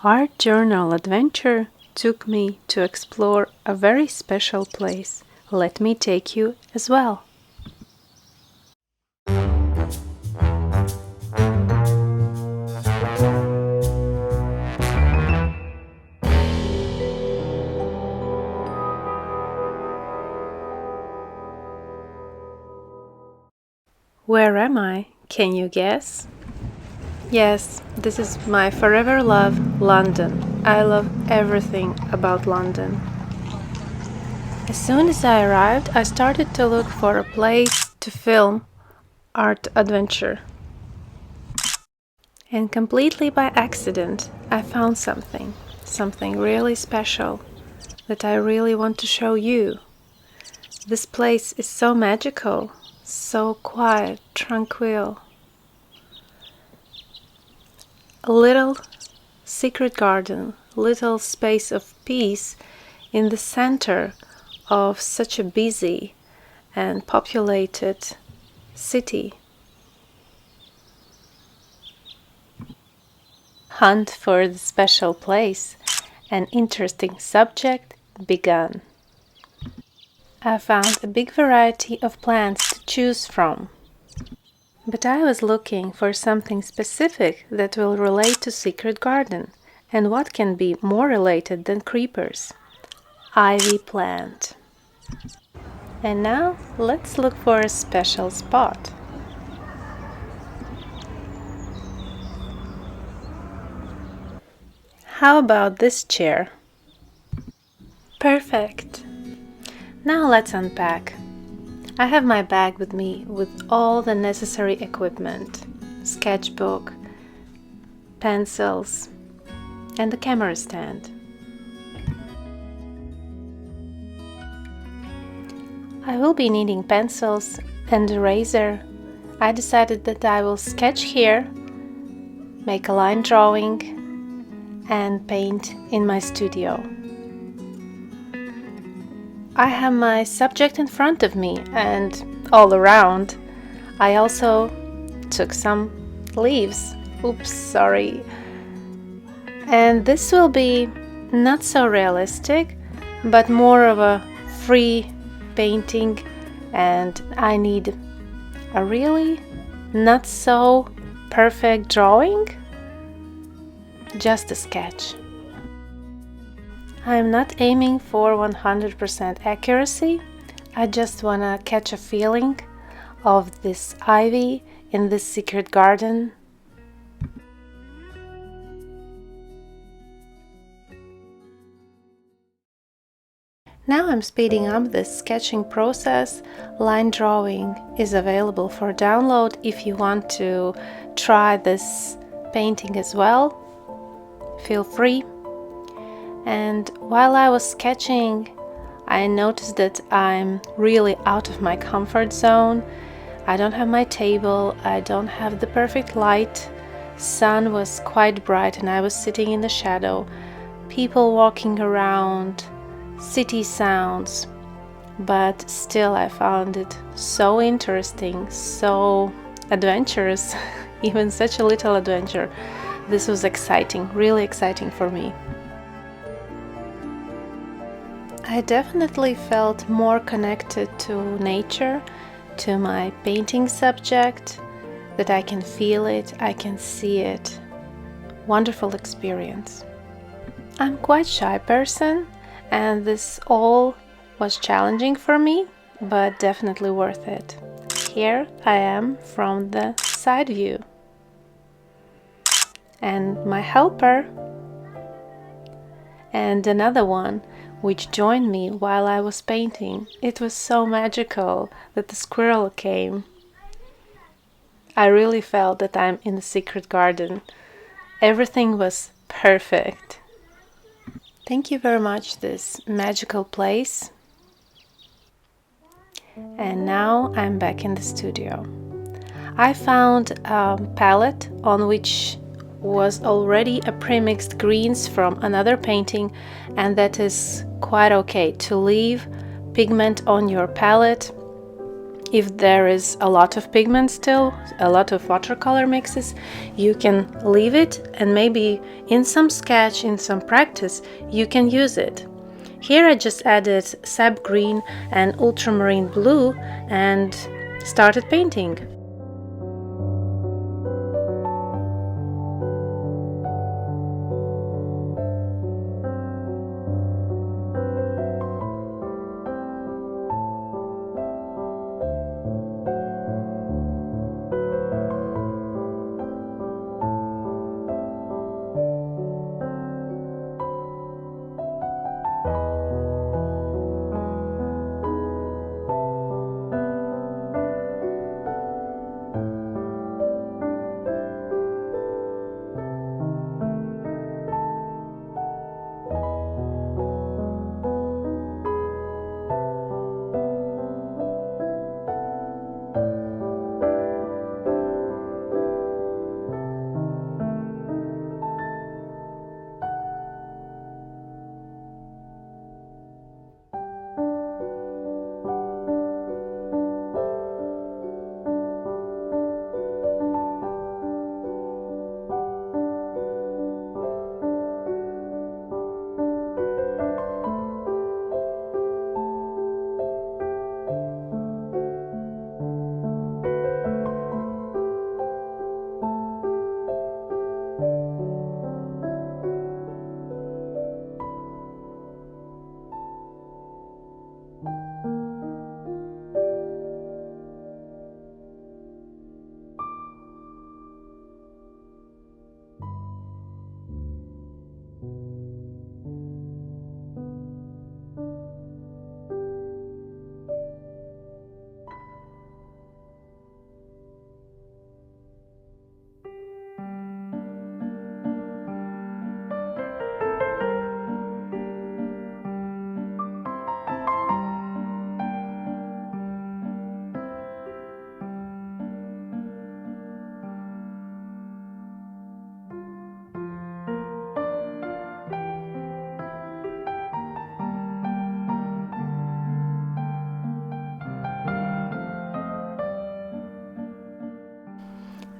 Art Journal Adventure took me to explore a very special place. Let me take you as well. Where am I? Can you guess? Yes, this is my forever love, London. I love everything about London. As soon as I arrived, I started to look for a place to film art adventure. And completely by accident, I found something really special that I really want to show you. This place is so magical, so quiet, tranquil. A little secret garden, little space of peace in the center of such a busy and populated city. Hunt for the special place, an interesting subject, began. I found a big variety of plants to choose from. But I was looking for something specific that will relate to secret garden. And what can be more related than creepers? Ivy plant. And now let's look for a special spot. How about this chair? Perfect. Now let's unpack. I have my bag with me with all the necessary equipment, sketchbook, pencils, and the camera stand. I will be needing pencils and eraser. I decided that I will sketch here, make a line drawing, and paint in my studio. I have my subject in front of me and all around. I also took some leaves. Oops, sorry. And this will be not so realistic, but more of a free painting, and I need a really not so perfect drawing, just a sketch. I'm not aiming for 100% accuracy. I just want to catch a feeling of this ivy in this secret garden. Now I'm speeding up this sketching process. Line drawing is available for download if you want to try this painting as well. Feel free. And while I was sketching, I noticed that I'm really out of my comfort zone. I don't have my table, I don't have the perfect light. Sun was quite bright and I was sitting in the shadow. People walking around, city sounds. But still I found it so interesting, so adventurous, even such a little adventure. This was exciting, really exciting for me. I definitely felt more connected to nature, to my painting subject, that I can feel it, I can see it. Wonderful experience. I'm quite shy person, and this all was challenging for me, but definitely worth it. Here I am from the side view. And my helper, and another one, which joined me while I was painting. It was so magical that the squirrel came. I really felt that I'm in a secret garden. Everything was perfect. Thank you very much, this magical place. And now I'm back in the studio. I found a palette on which was already a pre-mixed greens from another painting, and that is quite okay to leave pigment on your palette If there is a lot of pigment still, a lot of watercolor mixes, you can leave it, and maybe in some sketch, in some practice, you can use it. Here I just added sap green and ultramarine blue and started painting.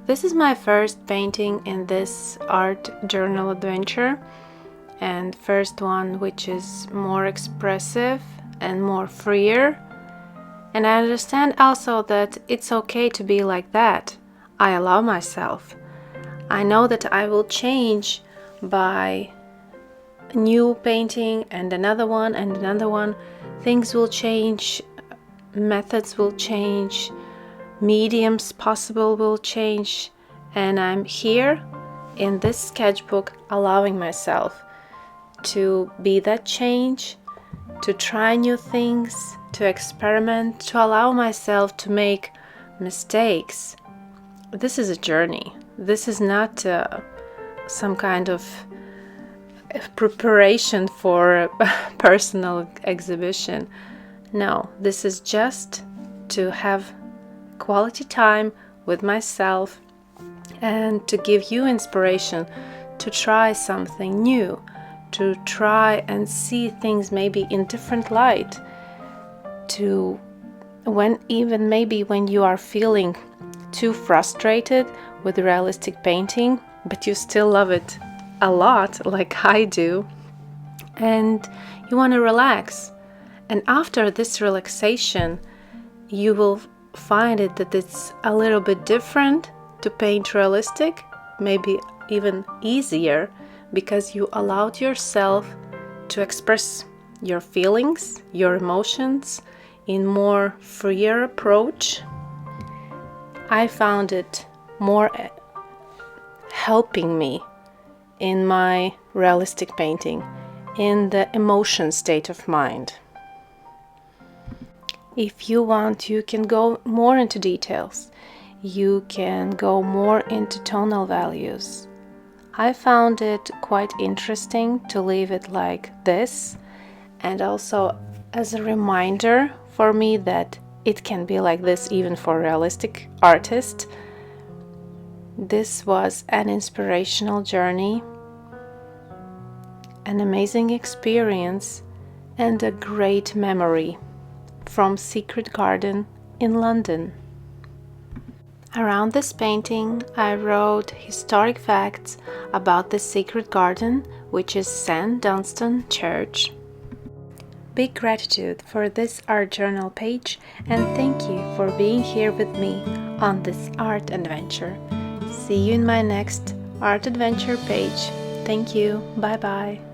This is my first painting in this art journal adventure, and first one which is more expressive and more freer. And I understand also that it's okay to be like that. I allow myself. I know that I will change by a new painting and another one and another one. Things will change, methods will change, mediums possible will change, and I'm here in this sketchbook allowing myself to be that change, to try new things, to experiment, to allow myself to make mistakes. This is a journey. This is not some kind of preparation for a personal exhibition. No, this is just to have quality time with myself and to give you inspiration to try something new, to try and see things maybe in different light, to even maybe when you are feeling too frustrated with realistic painting, but you still love it a lot like I do, and you want to relax. And after this relaxation, you will find it that it's a little bit different to paint realistic, maybe even easier, because you allowed yourself to express your feelings, your emotions in more freer approach. I found it more helping me in my realistic painting, in the emotion state of mind. If you want, you can go more into details. You can go more into tonal values. I found it quite interesting to leave it like this, and also as a reminder for me that it can be like this even for realistic artists. This was an inspirational journey, an amazing experience, and a great memory from Secret Garden in London. Around this painting, I wrote historic facts about the secret garden, which is St. Dunstan Church. Big gratitude for this art journal page, and thank you for being here with me on this art adventure. See you in my next art adventure page. Thank you. Bye bye.